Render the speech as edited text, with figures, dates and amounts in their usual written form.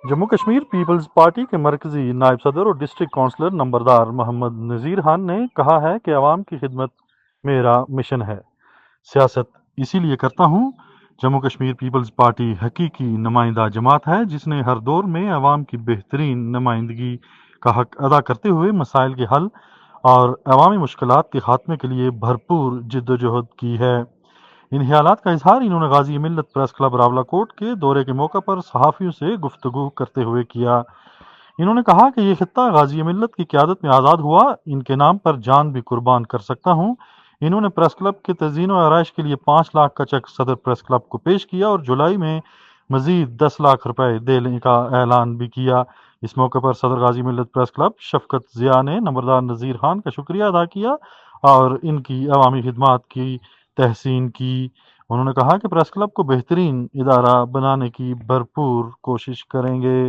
Jammu Kashmir Peoples party کے مرکزی نائب صدر اور ڈسٹرکٹ کونسلر نمبردار محمد نذیر خان نے کہا ہے کہ عوام کی خدمت میرا مشن ہے، سیاست اسی لیے کرتا ہوں۔ جموں کشمیر پیپلز پارٹی حقیقی نمائندہ جماعت ہے جس نے ہر دور میں عوام کی بہترین نمائندگی کا حق ادا کرتے ہوئے مسائل کے حل اور عوامی مشکلات کے خاتمے کے لیے بھرپور جد و جہد کی ہے۔ ان خیالات کا اظہار انہوں نے غازی ملت پریس کلب راولاکوٹ کے دورے کے موقع پر صحافیوں سے گفتگو کرتے ہوئے کیا۔ انہوں نے کہا کہ یہ خطہ غازی ملت کی قیادت میں آزاد ہوا، ان کے نام پر جان بھی قربان کر سکتا ہوں۔ انہوں نے پریس کلب کے تزئین و آرائش کے لیے 5 لاکھ کا چیک صدر پریس کلب کو پیش کیا اور جولائی میں مزید 10 لاکھ روپے دینے کا اعلان بھی کیا۔ اس موقع پر صدر غازی ملت پریس کلب شفقت ضیاء نے نمبردار نذیر خان کا شکریہ ادا کیا اور ان کی عوامی خدمات کی تحسین کی۔ انہوں نے کہا کہ پریس کلب کو بہترین ادارہ بنانے کی بھرپور کوشش کریں گے۔